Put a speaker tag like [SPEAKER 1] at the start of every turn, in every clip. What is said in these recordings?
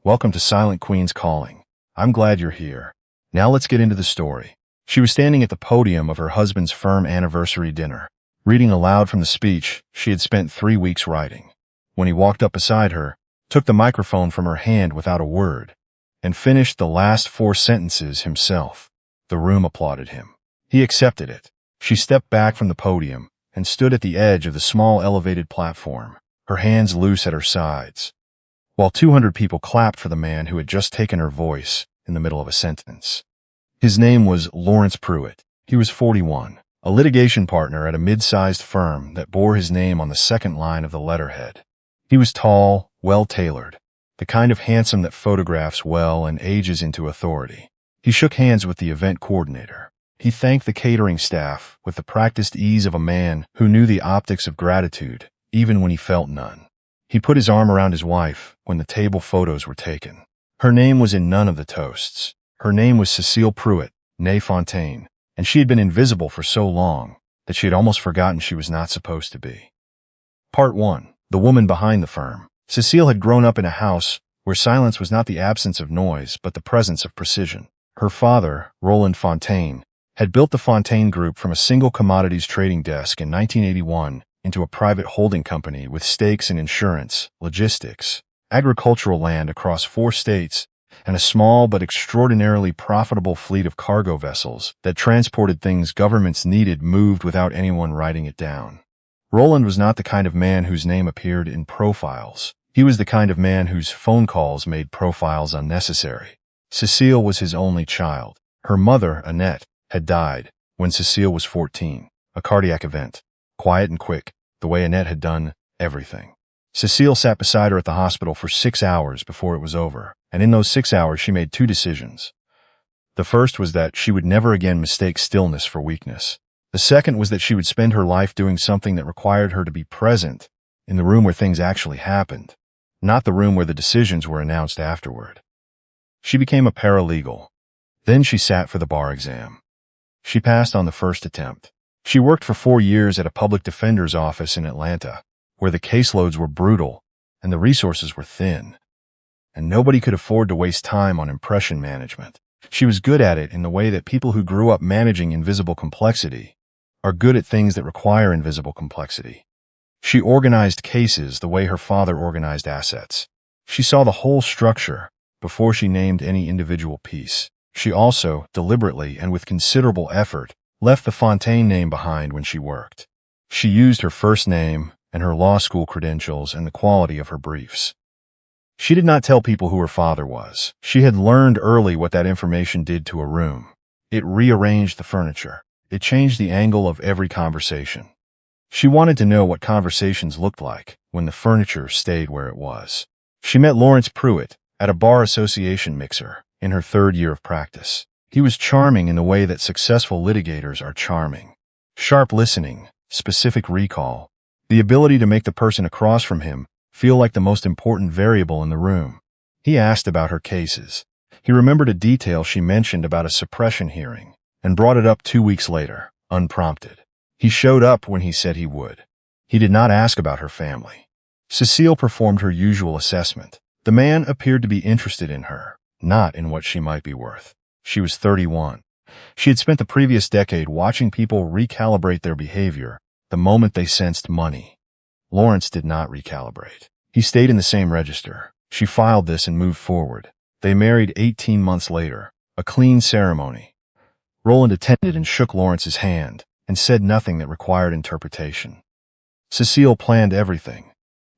[SPEAKER 1] Welcome to Silent Queen's Calling. I'm glad you're here. Now let's get into the story. She was standing at the podium of her husband's firm anniversary dinner, reading aloud from the speech she had spent 3 weeks writing. When he walked up beside her, took the microphone from her hand without a word, and finished the last 4 sentences himself, the room applauded him. He accepted it. She stepped back from the podium and stood at the edge of the small elevated platform, her hands loose at her sides, while 200 people clapped for the man who had just taken her voice in the middle of a sentence. His name was Lawrence Pruitt. He was 41, a litigation partner at a mid-sized firm that bore his name on the second line of the letterhead. He was tall, well-tailored, the kind of handsome that photographs well and ages into authority. He shook hands with the event coordinator. He thanked the catering staff with the practiced ease of a man who knew the optics of gratitude, even when he felt none. He put his arm around his wife when the table photos were taken. Her name was in none of the toasts. Her name was Cecile Pruitt, née Fontaine, and she had been invisible for so long that she had almost forgotten she was not supposed to be. Part 1. The woman behind the firm. Cecile had grown up in a house where silence was not the absence of noise but the presence of precision. Her father, Roland Fontaine, had built the Fontaine Group from a single commodities trading desk in 1981 into a private holding company with stakes in insurance, logistics, agricultural land across 4 states, and a small but extraordinarily profitable fleet of cargo vessels that transported things governments needed moved without anyone writing it down. Roland was not the kind of man whose name appeared in profiles. He was the kind of man whose phone calls made profiles unnecessary. Cecile was his only child. Her mother, Annette, had died when Cecile was 14, a cardiac event, quiet and quick, the way Annette had done everything. Cecile sat beside her at the hospital for 6 hours before it was over, and in those 6 hours she made 2 decisions. The first was that she would never again mistake stillness for weakness. The second was that she would spend her life doing something that required her to be present in the room where things actually happened, not the room where the decisions were announced afterward. She became a paralegal. Then she sat for the bar exam. She passed on the first attempt. She worked for 4 years at a public defender's office in Atlanta, where the caseloads were brutal and the resources were thin, and nobody could afford to waste time on impression management. She was good at it in the way that people who grew up managing invisible complexity are good at things that require invisible complexity. She organized cases the way her father organized assets. She saw the whole structure before she named any individual piece. She also, deliberately and with considerable effort, left the Fontaine name behind when she worked. She used her first name and her law school credentials and the quality of her briefs. She did not tell people who her father was. She had learned early what that information did to a room. It rearranged the furniture. It changed the angle of every conversation. She wanted to know what conversations looked like when the furniture stayed where it was. She met Lawrence Pruitt at a bar association mixer in her 3rd year of practice. He was charming in the way that successful litigators are charming. Sharp listening, specific recall, the ability to make the person across from him feel like the most important variable in the room. He asked about her cases. He remembered a detail she mentioned about a suppression hearing and brought it up 2 weeks later, unprompted. He showed up when he said he would. He did not ask about her family. Cecile performed her usual assessment. The man appeared to be interested in her, not in what she might be worth. She was 31. She had spent the previous decade watching people recalibrate their behavior the moment they sensed money. Lawrence did not recalibrate. He stayed in the same register. She filed this and moved forward. They married 18 months later, a clean ceremony. Roland attended and shook Lawrence's hand and said nothing that required interpretation. Cecile planned everything.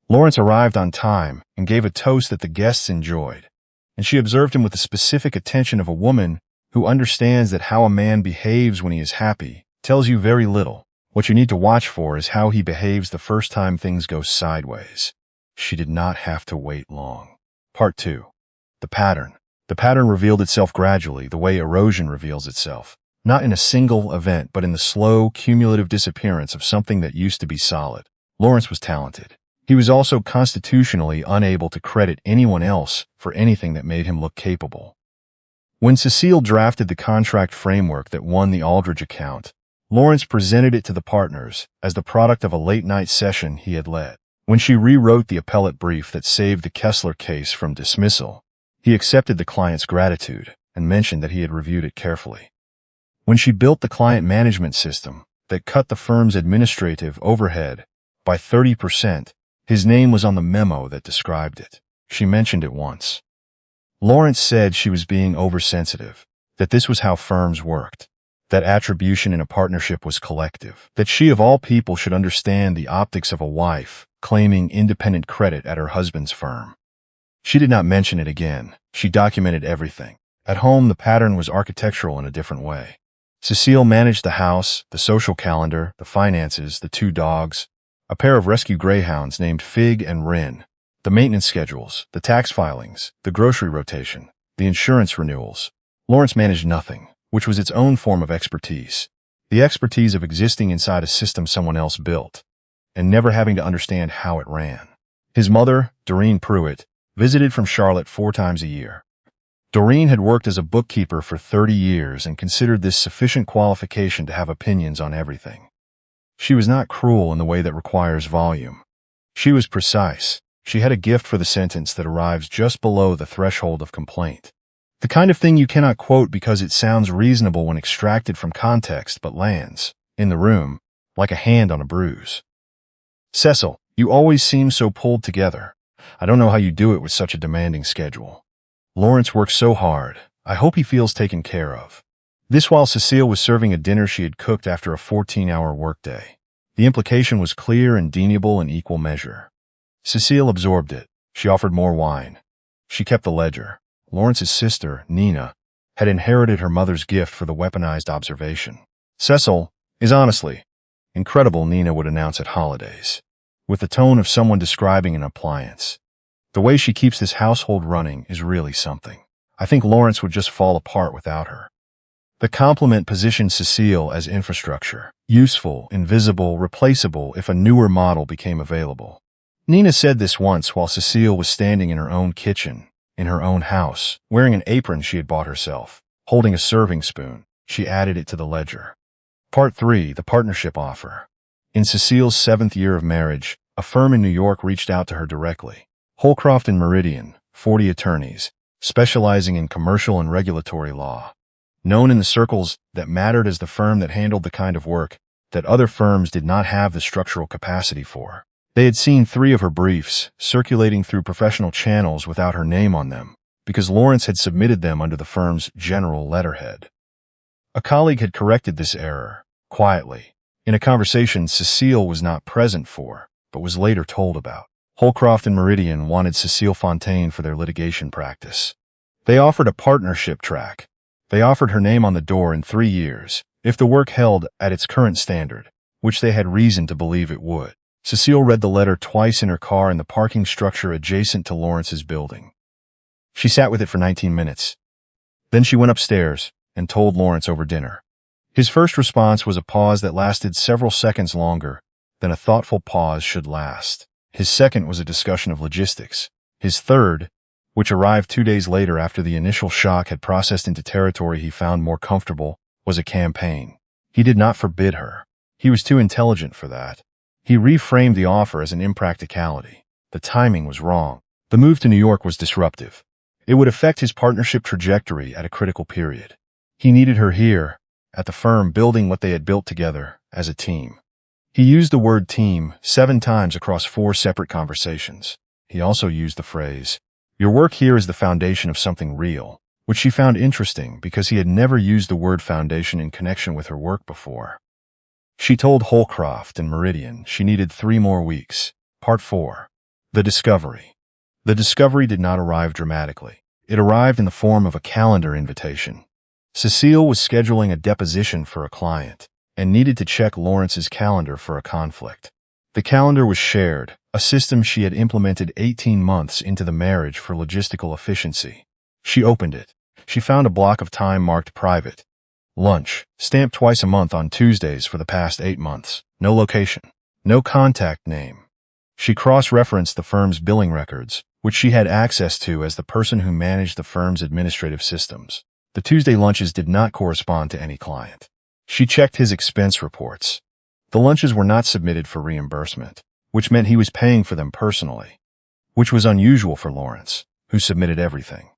[SPEAKER 1] Lawrence arrived on time and gave a toast that the guests enjoyed, and she observed him with the specific attention of a woman who understands that how a man behaves when he is happy tells you very little. What you need to watch for is how he behaves the first time things go sideways. She did not have to wait long. Part 2. The pattern. The pattern revealed itself gradually, the way erosion reveals itself, not in a single event, but in the slow, cumulative disappearance of something that used to be solid. Lawrence was talented. He was also constitutionally unable to credit anyone else for anything that made him look capable. When Cecile drafted the contract framework that won the Aldridge account, Lawrence presented it to the partners as the product of a late-night session he had led. When she rewrote the appellate brief that saved the Kessler case from dismissal, He accepted the client's gratitude and mentioned that he had reviewed it carefully. When she built the client management system that cut the firm's administrative overhead by 30%, his name was on the memo that described it. She mentioned it once. Lawrence said she was being oversensitive, that this was how firms worked, that attribution in a partnership was collective, that she of all people should understand the optics of a wife claiming independent credit at her husband's firm. She did not mention it again. She documented everything. At home, the pattern was architectural in a different way. Cecile managed the house, the social calendar, the finances, the 2 dogs, a pair of rescue greyhounds named Fig and Rin, the maintenance schedules, the tax filings, the grocery rotation, the insurance renewals. Lawrence managed nothing, which was its own form of expertise, the expertise of existing inside a system someone else built, and never having to understand how it ran. His mother, Doreen Pruitt, visited from Charlotte 4 times a year. Doreen had worked as a bookkeeper for 30 years and considered this sufficient qualification to have opinions on everything. She was not cruel in the way that requires volume. She was precise. She had a gift for the sentence that arrives just below the threshold of complaint. The kind of thing you cannot quote because it sounds reasonable when extracted from context but lands, in the room, like a hand on a bruise. "Cecil, you always seem so pulled together. I don't know how you do it with such a demanding schedule. Lawrence works so hard. I hope he feels taken care of." This while Cecile was serving a dinner she had cooked after a 14-hour workday. The implication was clear and deniable in equal measure. Cecile absorbed it. She offered more wine. She kept the ledger. Lawrence's sister, Nina, had inherited her mother's gift for the weaponized observation. "Cecil is honestly incredible," Nina would announce at holidays, with the tone of someone describing an appliance. "The way she keeps this household running is really something. I think Lawrence would just fall apart without her." The compliment positioned Cecile as infrastructure, useful, invisible, replaceable if a newer model became available. Nina said this once while Cecile was standing in her own kitchen, in her own house, wearing an apron she had bought herself, holding a serving spoon. She added it to the ledger. Part 3, the partnership offer. In Cecile's 7th year of marriage, a firm in New York reached out to her directly. Holcroft and Meridian, 40 attorneys, specializing in commercial and regulatory law. Known in the circles that mattered as the firm that handled the kind of work that other firms did not have the structural capacity for. They had seen 3 of her briefs circulating through professional channels without her name on them, because Lawrence had submitted them under the firm's general letterhead. A colleague had corrected this error, quietly, in a conversation Cecile was not present for, but was later told about. Holcroft and Meridian wanted Cecile Fontaine for their litigation practice. They offered a partnership track. They offered her name on the door in 3 years, if the work held at its current standard, which they had reason to believe it would. Cecile read the letter twice in her car in the parking structure adjacent to Lawrence's building. She sat with it for 19 minutes. Then she went upstairs and told Lawrence over dinner. His first response was a pause that lasted several seconds longer than a thoughtful pause should last. His second was a discussion of logistics. His third, which arrived 2 days later after the initial shock had processed into territory he found more comfortable, was a campaign. He did not forbid her. He was too intelligent for that. He reframed the offer as an impracticality. The timing was wrong. The move to New York was disruptive. It would affect his partnership trajectory at a critical period. He needed her here, at the firm, building what they had built together as a team. He used the word team 7 times across 4 separate conversations. He also used the phrase, "Your work here is the foundation of something real," which she found interesting because he had never used the word foundation in connection with her work before. She told Holcroft and Meridian she needed 3 more weeks. Part 4. The discovery. The discovery did not arrive dramatically. It arrived in the form of a calendar invitation. Cecile was scheduling a deposition for a client and needed to check Lawrence's calendar for a conflict. The calendar was shared, a system she had implemented 18 months into the marriage for logistical efficiency. She opened it. She found a block of time marked private. Lunch, stamped twice a month on Tuesdays for the past 8 months. No location. No contact name. She cross-referenced the firm's billing records, which she had access to as the person who managed the firm's administrative systems. The Tuesday lunches did not correspond to any client. She checked his expense reports. The lunches were not submitted for reimbursement, which meant he was paying for them personally, which was unusual for Lawrence, who submitted everything.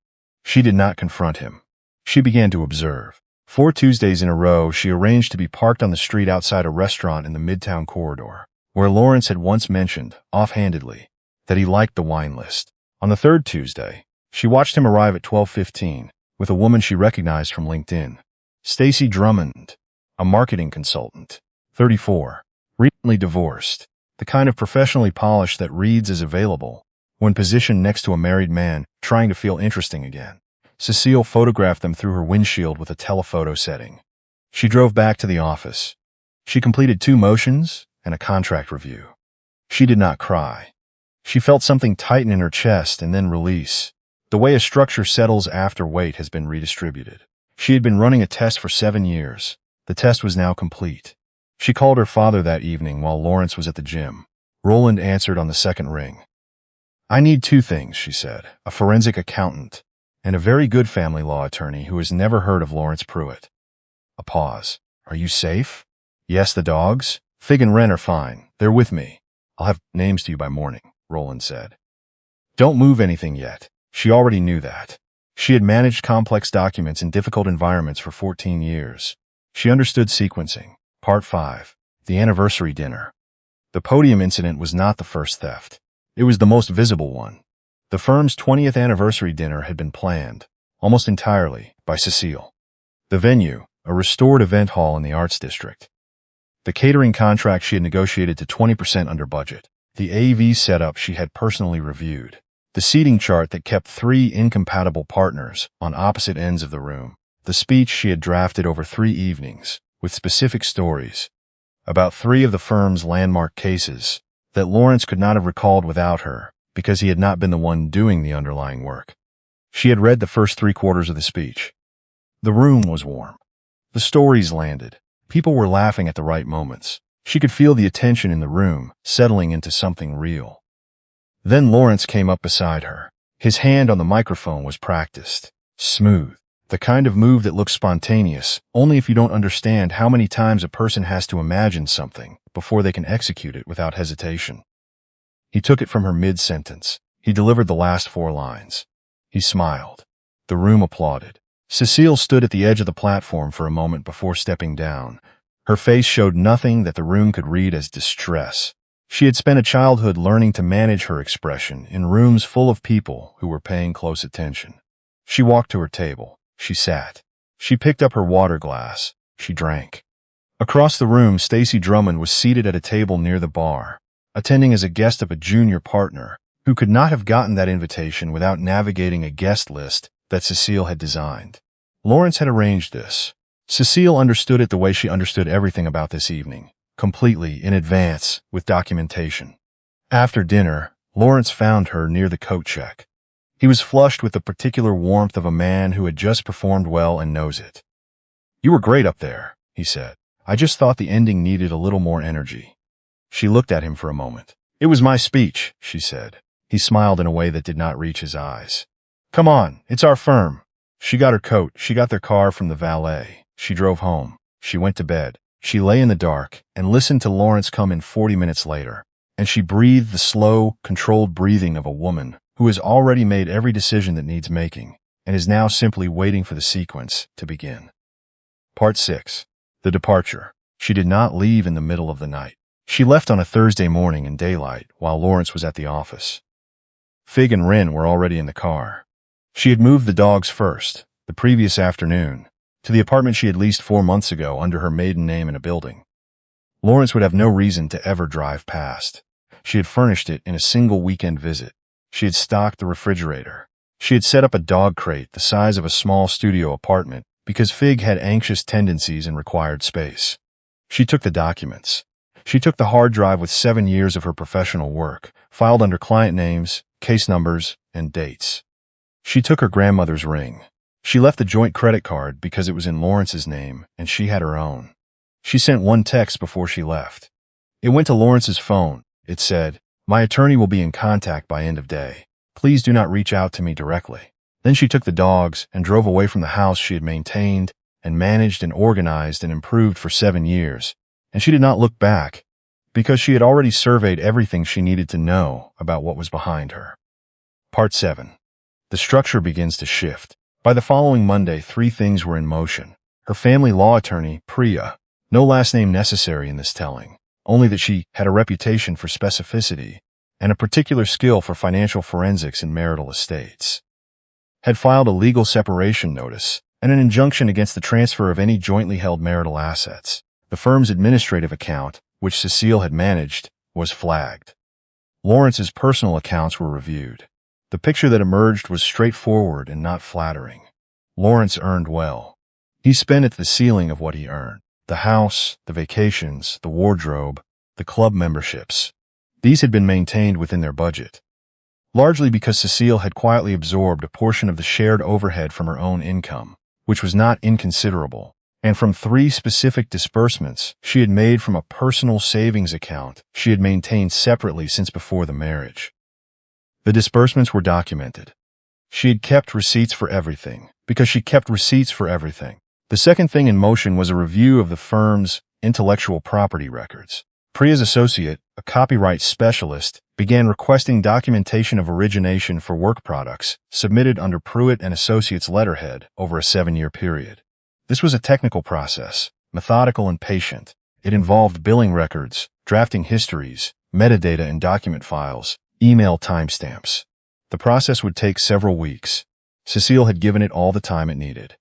[SPEAKER 1] She did not confront him. She began to observe. 4 Tuesdays in a row, she arranged to be parked on the street outside a restaurant in the Midtown corridor, where Lawrence had once mentioned, offhandedly, that he liked the wine list. On the 3rd Tuesday, she watched him arrive at 12:15 with a woman she recognized from LinkedIn. Stacy Drummond, a marketing consultant, 34, recently divorced, the kind of professionally polished that reads as available when positioned next to a married man trying to feel interesting again. Cecile photographed them through her windshield with a telephoto setting. She drove back to the office. She completed 2 motions and a contract review. She did not cry. She felt something tighten in her chest and then release. The way a structure settles after weight has been redistributed. She had been running a test for 7 years. The test was now complete. She called her father that evening while Lawrence was at the gym. Roland answered on the 2nd ring. "I need 2 things," she said, "a forensic accountant and a very good family law attorney who has never heard of Lawrence Pruitt." A pause. "Are you safe?" "Yes, the dogs? Fig and Wren are fine. They're with me. I'll have names to you by morning," Roland said. "Don't move anything yet." She already knew that. She had managed complex documents in difficult environments for 14 years. She understood sequencing. Part 5. The anniversary dinner. The podium incident was not the first theft. It was the most visible one. The firm's 20th anniversary dinner had been planned, almost entirely, by Cecile. The venue, a restored event hall in the Arts District. The catering contract she had negotiated to 20% under budget. The AV setup she had personally reviewed. The seating chart that kept 3 incompatible partners on opposite ends of the room. The speech she had drafted over 3 evenings, with specific stories, about 3 of the firm's landmark cases, that Lawrence could not have recalled without her, because he had not been the one doing the underlying work. She had read the first 3/4 of the speech. The room was warm. The stories landed. People were laughing at the right moments. She could feel the attention in the room, settling into something real. Then Lawrence came up beside her. His hand on the microphone was practiced, smooth, the kind of move that looks spontaneous only if you don't understand how many times a person has to imagine something before they can execute it without hesitation. He took it from her mid-sentence. He delivered the last 4 lines. He smiled. The room applauded. Cecile stood at the edge of the platform for a moment before stepping down. Her face showed nothing that the room could read as distress. She had spent a childhood learning to manage her expression in rooms full of people who were paying close attention. She walked to her table. She sat. She picked up her water glass. She drank. Across the room, Stacy Drummond was seated at a table near the bar, attending as a guest of a junior partner who could not have gotten that invitation without navigating a guest list that Cecile had designed. Lawrence had arranged this. Cecile understood it the way she understood everything about this evening, completely in advance, with documentation. After dinner, Lawrence found her near the coat check. He was flushed with the particular warmth of a man who had just performed well and knows it. "You were great up there," he said. "I just thought the ending needed a little more energy." She looked at him for a moment. "It was my speech," she said. He smiled in a way that did not reach his eyes. "Come on, it's our firm." She got her coat. She got their car from the valet. She drove home. She went to bed. She lay in the dark and listened to Lawrence come in 40 minutes later, and she breathed the slow, controlled breathing of a woman who has already made every decision that needs making and is now simply waiting for the sequence to begin. Part 6. The departure. She did not leave in the middle of the night. She left on a Thursday morning in daylight while Lawrence was at the office. Fig and Wren were already in the car. She had moved the dogs first, the previous afternoon, to the apartment she had leased 4 months ago under her maiden name in a building. Lawrence would have no reason to ever drive past. She had furnished it in a single weekend visit. She had stocked the refrigerator. She had set up a dog crate the size of a small studio apartment because Fig had anxious tendencies and required space. She took the documents. She took the hard drive with 7 years of her professional work, filed under client names, case numbers, and dates. She took her grandmother's ring. She left the joint credit card because it was in Lawrence's name and she had her own. She sent 1 text before she left. It went to Lawrence's phone. It said, "My attorney will be in contact by end of day. Please do not reach out to me directly." Then she took the dogs and drove away from the house she had maintained and managed and organized and improved for 7 years, and she did not look back because she had already surveyed everything she needed to know about what was behind her. Part 7. The structure begins to shift. By the following Monday, three things were in motion. Her family law attorney, Priya, no last name necessary in this telling, only that she had a reputation for specificity and a particular skill for financial forensics in marital estates, had filed a legal separation notice and an injunction against the transfer of any jointly held marital assets. The firm's administrative account, which Cecile had managed, was flagged. Lawrence's personal accounts were reviewed. The picture that emerged was straightforward and not flattering. Lawrence earned well. He spent at the ceiling of what he earned. The house, the vacations, the wardrobe, the club memberships. These had been maintained within their budget, largely because Cecile had quietly absorbed a portion of the shared overhead from her own income, which was not inconsiderable, and from three specific disbursements she had made from a personal savings account she had maintained separately since before the marriage. The disbursements were documented. She had kept receipts for everything, because she kept receipts for everything. The second thing in motion was a review of the firm's intellectual property records. Priya's associate, a copyright specialist, began requesting documentation of origination for work products submitted under Pruitt and Associates letterhead over a 7-year period. This was a technical process, methodical and patient. It involved billing records, drafting histories, metadata and document files, email timestamps. The process would take several weeks. Cecile had given it all the time it needed.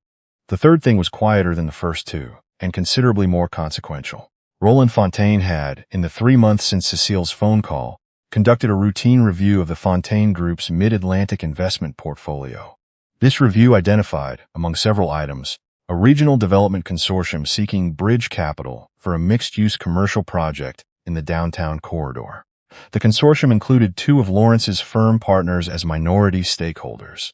[SPEAKER 1] The third thing was quieter than the first two, and considerably more consequential. Roland Fontaine had, in the 3 months since Cecile's phone call, conducted a routine review of the Fontaine Group's mid-Atlantic investment portfolio. This review identified, among several items, a regional development consortium seeking bridge capital for a mixed-use commercial project in the downtown corridor. The consortium included 2 of Lawrence's firm partners as minority stakeholders.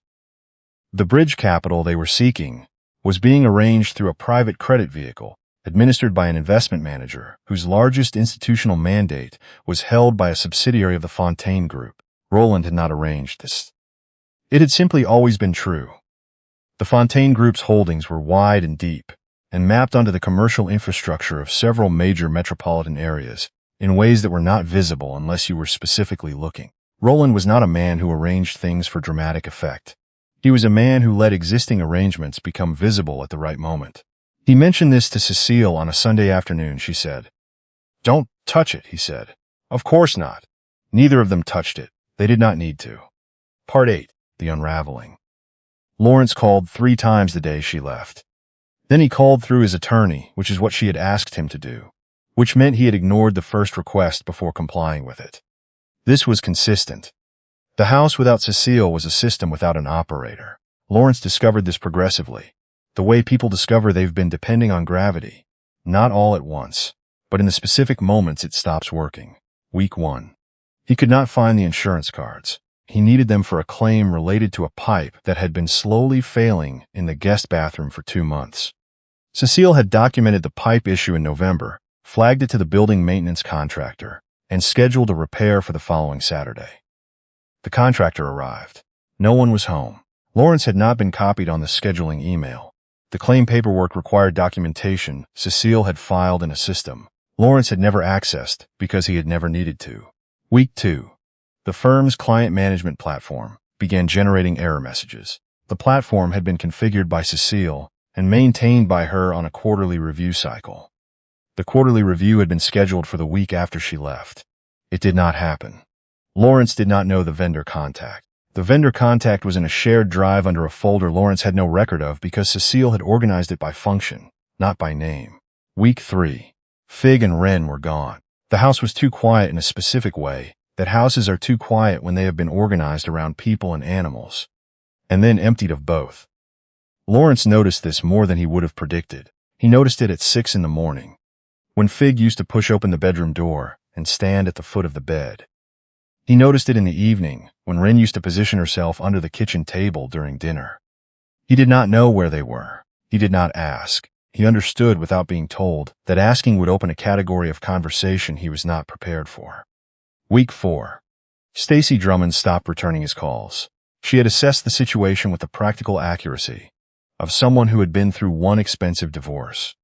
[SPEAKER 1] The bridge capital they were seeking was being arranged through a private credit vehicle administered by an investment manager whose largest institutional mandate was held by a subsidiary of the Fontaine Group. Roland had not arranged this. It had simply always been true. The Fontaine Group's holdings were wide and deep, and mapped onto the commercial infrastructure of several major metropolitan areas in ways that were not visible unless you were specifically looking. Roland was not a man who arranged things for dramatic effect. He was a man who let existing arrangements become visible at the right moment. He mentioned this to Cecile on a Sunday afternoon. She said, "Don't touch it," he said. "Of course not." Neither of them touched it. They did not need to. Part 8. The Unraveling. Lawrence called 3 times the day she left. Then he called through his attorney, which is what she had asked him to do, which meant he had ignored the first request before complying with it. This was consistent. The house without Cecile was a system without an operator. Lawrence discovered this progressively, the way people discover they've been depending on gravity. Not all at once, but in the specific moments it stops working. Week 1. He could not find the insurance cards. He needed them for a claim related to a pipe that had been slowly failing in the guest bathroom for 2 months. Cecile had documented the pipe issue in November, flagged it to the building maintenance contractor, and scheduled a repair for the following Saturday. The contractor arrived. No one was home. Lawrence had not been copied on the scheduling email. The claim paperwork required documentation Cecile had filed in a system Lawrence had never accessed because he had never needed to. Week 2. The firm's client management platform began generating error messages. The platform had been configured by Cecile and maintained by her on a quarterly review cycle. The quarterly review had been scheduled for the week after she left. It did not happen. Lawrence did not know the vendor contact. The vendor contact was in a shared drive under a folder Lawrence had no record of because Cecile had organized it by function, not by name. Week 3. Fig and Wren were gone. The house was too quiet in a specific way, that houses are too quiet when they have been organized around people and animals, and then emptied of both. Lawrence noticed this more than he would have predicted. He noticed it at 6 in the morning, when Fig used to push open the bedroom door and stand at the foot of the bed. He noticed it in the evening, when Wren used to position herself under the kitchen table during dinner. He did not know where they were. He did not ask. He understood without being told that asking would open a category of conversation he was not prepared for. Week 4. Stacy Drummond stopped returning his calls. She had assessed the situation with the practical accuracy of someone who had been through one expensive divorce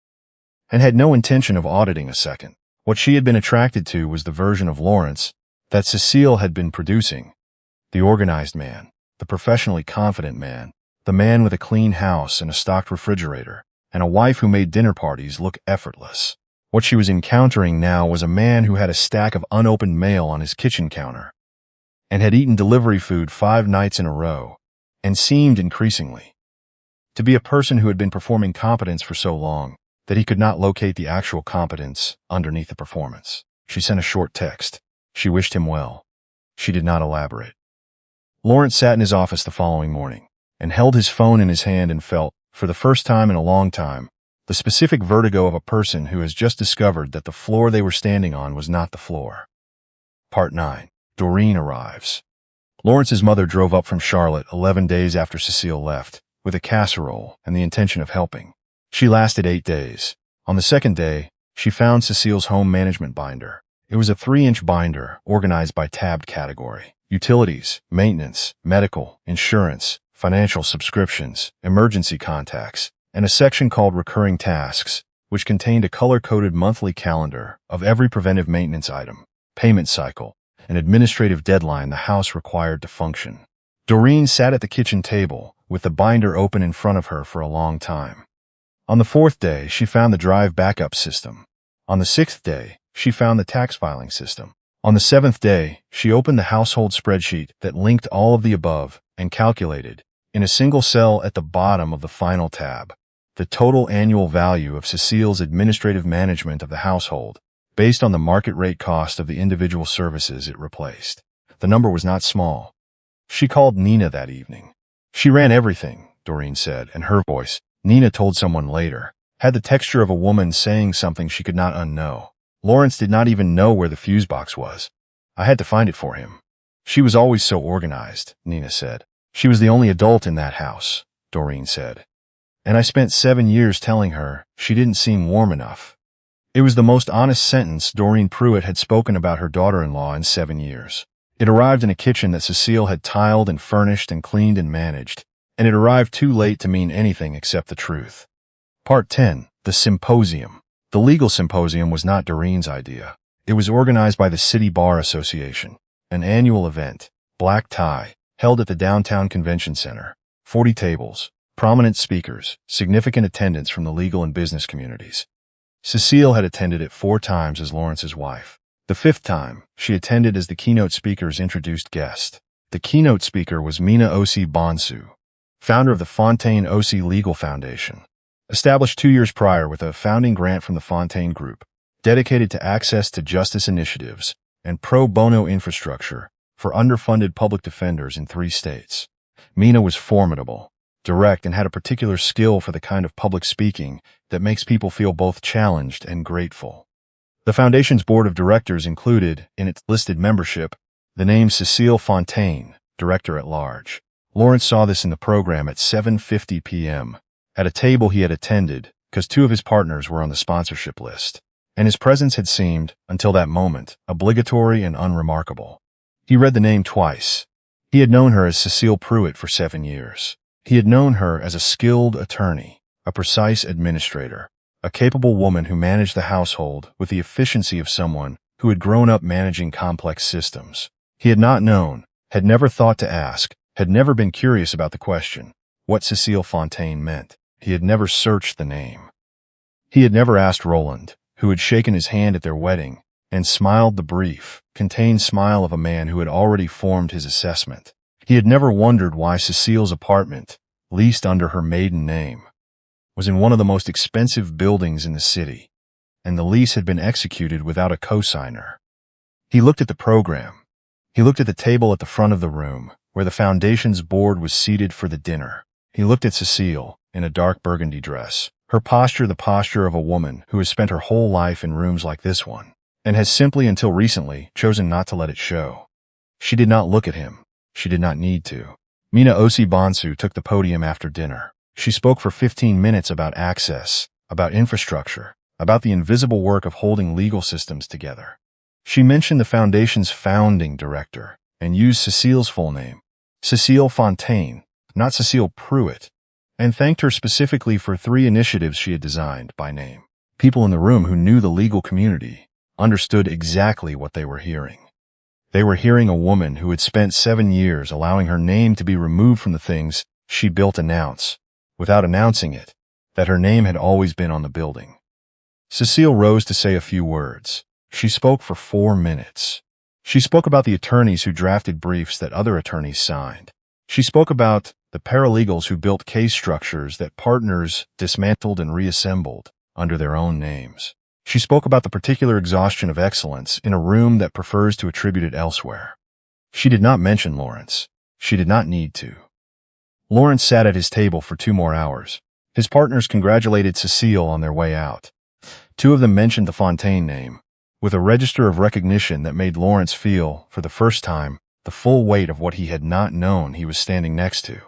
[SPEAKER 1] and had no intention of auditing a second. What she had been attracted to was the version of Lawrence that Cecile had been producing, the organized man, the professionally confident man, the man with a clean house and a stocked refrigerator, and a wife who made dinner parties look effortless. What she was encountering now was a man who had a stack of unopened mail on his kitchen counter, and had eaten delivery food 5 nights in a row, and seemed increasingly to be a person who had been performing competence for so long that he could not locate the actual competence underneath the performance. She sent a short text. She wished him well. She did not elaborate. Lawrence sat in his office the following morning and held his phone in his hand and felt, for the first time in a long time, the specific vertigo of a person who has just discovered that the floor they were standing on was not the floor. Part 9. Doreen arrives. Lawrence's mother drove up from Charlotte 11 days after Cecile left, with a casserole and the intention of helping. She lasted 8 days. On the second day, she found Cecile's home management binder. It was a 3-inch binder organized by tabbed category: utilities, maintenance, medical, insurance, financial subscriptions, emergency contacts, and a section called recurring tasks, which contained a color-coded monthly calendar of every preventive maintenance item, payment cycle, an administrative deadline the house required to function. Doreen sat at the kitchen table, with the binder open in front of her for a long time. On the 4th day, she found the drive backup system. On the 6th day, she found the tax filing system. On the 7th day, she opened the household spreadsheet that linked all of the above and calculated, in a single cell at the bottom of the final tab, the total annual value of Cecile's administrative management of the household, based on the market rate cost of the individual services it replaced. The number was not small. She called Nina that evening. She ran everything, Doreen said, and her voice, Nina told someone later, had the texture of a woman saying something she could not unknow. Lawrence did not even know where the fuse box was. I had to find it for him. She was always so organized, Nina said. She was the only adult in that house, Doreen said. And I spent 7 years telling her she didn't seem warm enough. It was the most honest sentence Doreen Pruitt had spoken about her daughter-in-law in 7 years. It arrived in a kitchen that Cecile had tiled and furnished and cleaned and managed, and it arrived too late to mean anything except the truth. Part 10. The Symposium. The legal symposium was not Doreen's idea. It was organized by the City Bar Association, an annual event, black tie, held at the downtown convention center, 40 tables, prominent speakers, significant attendance from the legal and business communities. Cecile had attended it 4 times as Lawrence's wife. The 5th time, she attended as the keynote speaker's introduced guest. The keynote speaker was Mina O.C. Bonsu, founder of the Fontaine O.C. Legal Foundation, established 2 years prior with a founding grant from the Fontaine Group, dedicated to access to justice initiatives and pro bono infrastructure for underfunded public defenders in 3 states. Mina was formidable, direct, and had a particular skill for the kind of public speaking that makes people feel both challenged and grateful. The foundation's board of directors included, in its listed membership, the name Cecile Fontaine, Director at Large. Lawrence saw this in the program at 7:50 p.m., at a table he had attended, because 2 of his partners were on the sponsorship list, and his presence had seemed, until that moment, obligatory and unremarkable. He read the name twice. He had known her as Cecile Pruitt for 7 years. He had known her as a skilled attorney, a precise administrator, a capable woman who managed the household with the efficiency of someone who had grown up managing complex systems. He had not known, had never thought to ask, had never been curious about the question, what Cecile Fontaine meant. He had never searched the name. He had never asked Roland, who had shaken his hand at their wedding, and smiled the brief, contained smile of a man who had already formed his assessment. He had never wondered why Cecile's apartment, leased under her maiden name, was in one of the most expensive buildings in the city, and the lease had been executed without a cosigner. He looked at the program. He looked at the table at the front of the room, where the foundation's board was seated for the dinner. He looked at Cecile, in a dark burgundy dress, her posture the posture of a woman who has spent her whole life in rooms like this one, and has simply until recently chosen not to let it show. She did not look at him. She did not need to. Mina O.C. Bonsu took the podium after dinner. She spoke for 15 minutes about access, about infrastructure, about the invisible work of holding legal systems together. She mentioned the foundation's founding director and used Cecile's full name, Cecile Fontaine, not Cecile Pruitt, and thanked her specifically for 3 initiatives she had designed by name. People in the room who knew the legal community understood exactly what they were hearing. They were hearing a woman who had spent 7 years allowing her name to be removed from the things she built announce, without announcing it, that her name had always been on the building. Cecile rose to say a few words. She spoke for 4 minutes. She spoke about the attorneys who drafted briefs that other attorneys signed. She spoke about the paralegals who built case structures that partners dismantled and reassembled under their own names. She spoke about the particular exhaustion of excellence in a room that prefers to attribute it elsewhere. She did not mention Lawrence. She did not need to. Lawrence sat at his table for 2 more hours. His partners congratulated Cecile on their way out. 2 of them mentioned the Fontaine name, with a register of recognition that made Lawrence feel, for the first time, the full weight of what he had not known he was standing next to.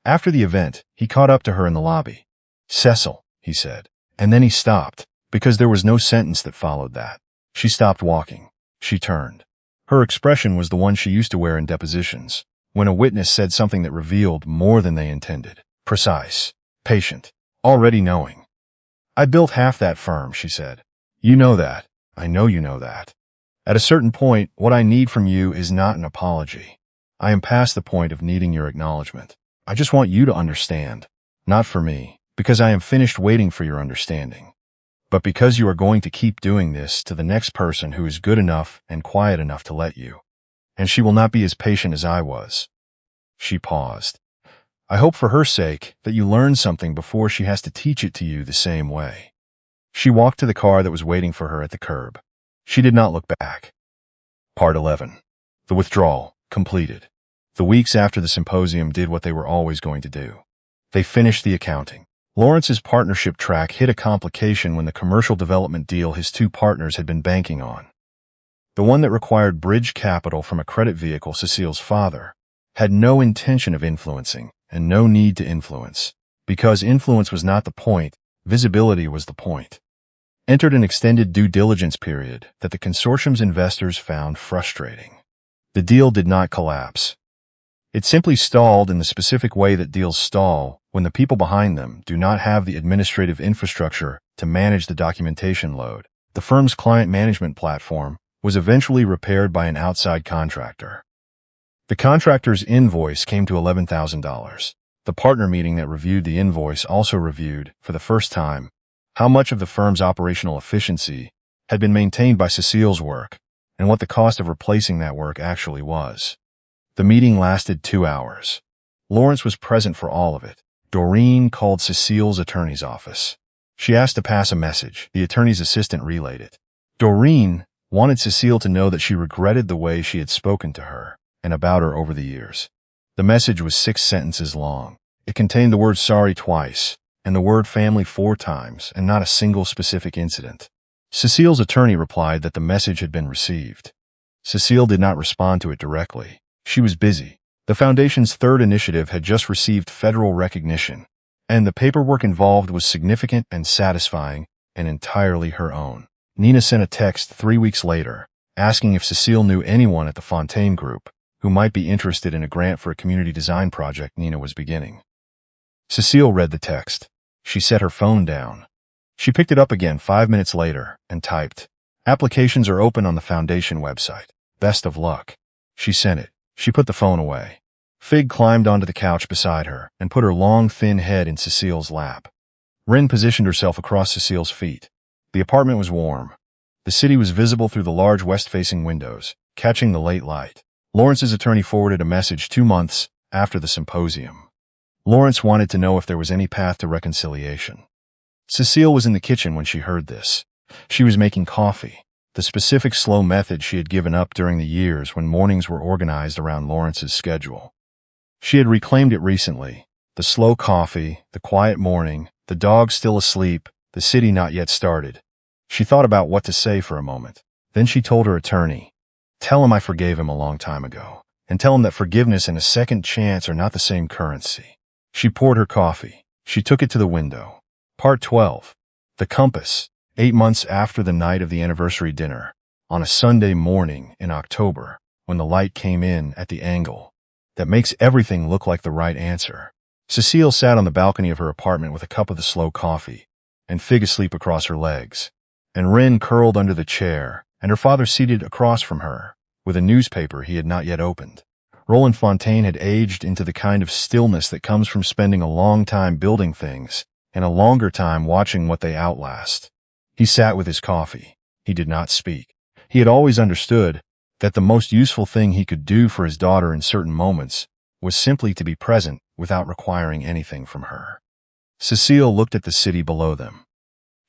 [SPEAKER 1] After the event, he caught up to her in the lobby. "Cecil," he said, and then he stopped, because there was no sentence that followed that. She stopped walking. She turned. Her expression was the one she used to wear in depositions, when a witness said something that revealed more than they intended. Precise, patient, already knowing. "I built half that firm," she said. "You know that. I know you know that. At a certain point, what I need from you is not an apology. I am past the point of needing your acknowledgement. I just want you to understand. Not for me, because I am finished waiting for your understanding, but because you are going to keep doing this to the next person who is good enough and quiet enough to let you. And she will not be as patient as I was." She paused. "I hope for her sake that you learn something before she has to teach it to you the same way." She walked to the car that was waiting for her at the curb. She did not look back. Part 11. The withdrawal, completed. The weeks after the symposium did what they were always going to do. They finished the accounting. Lawrence's partnership track hit a complication when the commercial development deal his 2 partners had been banking on, the one that required bridge capital from a credit vehicle Cecile's father, had no intention of influencing and no need to influence, because influence was not the point, visibility was the point. Entered an extended due diligence period that the consortium's investors found frustrating. The deal did not collapse. It simply stalled in the specific way that deals stall when the people behind them do not have the administrative infrastructure to manage the documentation load. The firm's client management platform was eventually repaired by an outside contractor. The contractor's invoice came to $11,000. The partner meeting that reviewed the invoice also reviewed, for the first time, how much of the firm's operational efficiency had been maintained by Cecile's work and what the cost of replacing that work actually was. The meeting lasted 2 hours. Lawrence was present for all of it. Doreen called Cecile's attorney's office. She asked to pass a message. The attorney's assistant relayed it. Doreen wanted Cecile to know that she regretted the way she had spoken to her and about her over the years. The message was 6 sentences long. It contained the word sorry twice and the word family 4 times and not a single specific incident. Cecile's attorney replied that the message had been received. Cecile did not respond to it directly. She was busy. The Foundation's 3rd initiative had just received federal recognition, and the paperwork involved was significant and satisfying and entirely her own. Nina sent a text 3 weeks later, asking if Cecile knew anyone at the Fontaine Group who might be interested in a grant for a community design project Nina was beginning. Cecile read the text. She set her phone down. She picked it up again 5 minutes later and typed, "Applications are open on the Foundation website. Best of luck." She sent it. She put the phone away. Fig climbed onto the couch beside her and put her long, thin head in Cecile's lap. Rin positioned herself across Cecile's feet. The apartment was warm. The city was visible through the large west-facing windows, catching the late light. Lawrence's attorney forwarded a message 2 months after the symposium. Lawrence wanted to know if there was any path to reconciliation. Cecile was in the kitchen when she heard this. She was making coffee, the specific slow method she had given up during the years when mornings were organized around Lawrence's schedule. She had reclaimed it recently. The slow coffee, the quiet morning, the dog still asleep, the city not yet started. She thought about what to say for a moment. Then she told her attorney, "Tell him I forgave him a long time ago, and tell him that forgiveness and a second chance are not the same currency." She poured her coffee. She took it to the window. Part 12. The Compass. 8 months after the night of the anniversary dinner, on a Sunday morning in October, when the light came in at the angle that makes everything look like the right answer, Cecile sat on the balcony of her apartment with a cup of the slow coffee, and Fig asleep across her legs, and Rin curled under the chair, and her father seated across from her, with with a newspaper he had not yet opened. Roland Fontaine had aged into the kind of stillness that comes from spending a long time building things and a longer time watching what they outlast. He sat with his coffee. He did not speak. He had always understood that the most useful thing he could do for his daughter in certain moments was simply to be present without requiring anything from her. Cecile looked at the city below them.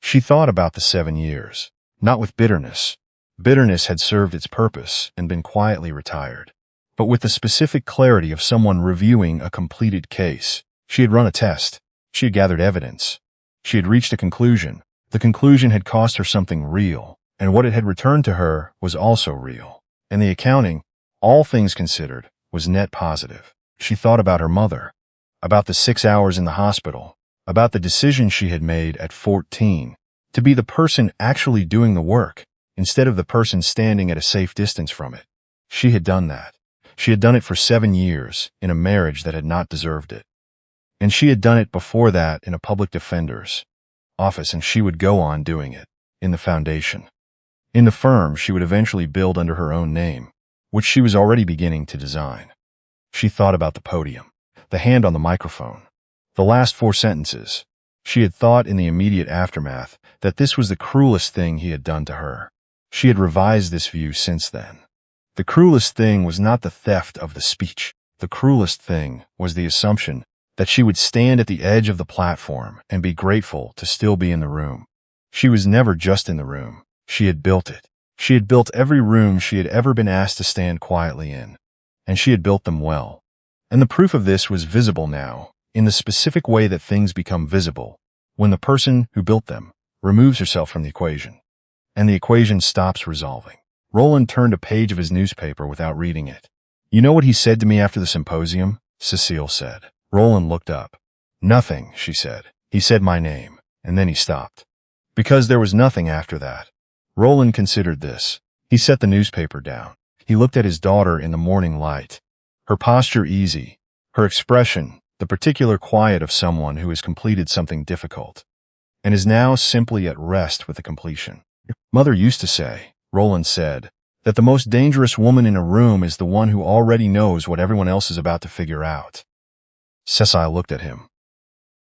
[SPEAKER 1] She thought about the 7 years, not with bitterness. Bitterness had served its purpose and been quietly retired, but with the specific clarity of someone reviewing a completed case. She had run a test. She had gathered evidence. She had reached a conclusion. The conclusion had cost her something real, and what it had returned to her was also real. And the accounting, all things considered, was net positive. She thought about her mother, about the 6 hours in the hospital, about the decision she had made at 14 to be the person actually doing the work instead of the person standing at a safe distance from it. She had done that. She had done it for 7 years in a marriage that had not deserved it. And she had done it before that in a public defender's office, and she would go on doing it in the foundation. In the firm she would eventually build under her own name, which she was already beginning to design. She thought about the podium, the hand on the microphone, the last 4 sentences. She had thought in the immediate aftermath that this was the cruelest thing he had done to her. She had revised this view since then. The cruelest thing was not the theft of the speech. The cruelest thing was the assumption that she would stand at the edge of the platform and be grateful to still be in the room. She was never just in the room. She had built it. She had built every room she had ever been asked to stand quietly in, and she had built them well. And the proof of this was visible now, in the specific way that things become visible when the person who built them removes herself from the equation, and the equation stops resolving. Roland turned a page of his newspaper without reading it. "You know what he said to me after the symposium?" Cecile said. Roland looked up. "Nothing," she said. "He said my name, and then he stopped." Because there was nothing after that. Roland considered this. He set the newspaper down. He looked at his daughter in the morning light. Her posture easy, her expression the particular quiet of someone who has completed something difficult, and is now simply at rest with the completion. "Mother used to say," Roland said, "that the most dangerous woman in a room is the one who already knows what everyone else is about to figure out." Cecile looked at him.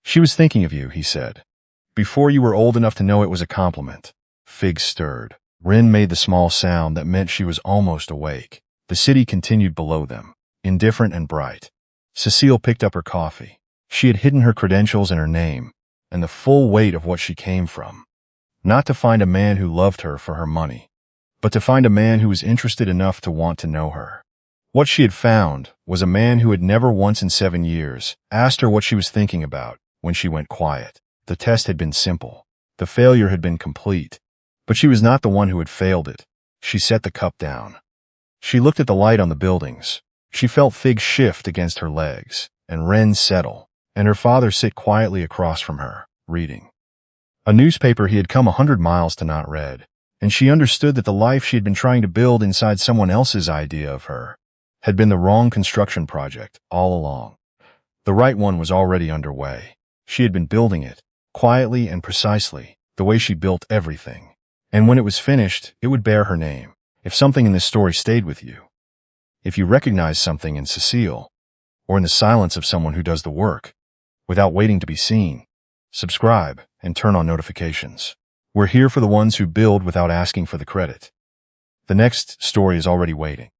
[SPEAKER 1] "She was thinking of you," he said. "Before you were old enough to know it was a compliment." Fig stirred. Rin made the small sound that meant she was almost awake. The city continued below them, indifferent and bright. Cecile picked up her coffee. She had hidden her credentials and her name, and the full weight of what she came from. Not to find a man who loved her for her money, but to find a man who was interested enough to want to know her. What she had found was a man who had never once in 7 years asked her what she was thinking about when she went quiet. The test had been simple. The failure had been complete. But she was not the one who had failed it. She set the cup down. She looked at the light on the buildings. She felt Fig shift against her legs, and Ren settle, and her father sit quietly across from her, reading a newspaper he had come 100 miles to not read, and she understood that the life she had been trying to build inside someone else's idea of her had been the wrong construction project all along. The right one was already underway. She had been building it, quietly and precisely, the way she built everything. And when it was finished, it would bear her name. If something in this story stayed with you, if you recognize something in Cecile, or in the silence of someone who does the work, without waiting to be seen, subscribe and turn on notifications. We're here for the ones who build without asking for the credit. The next story is already waiting.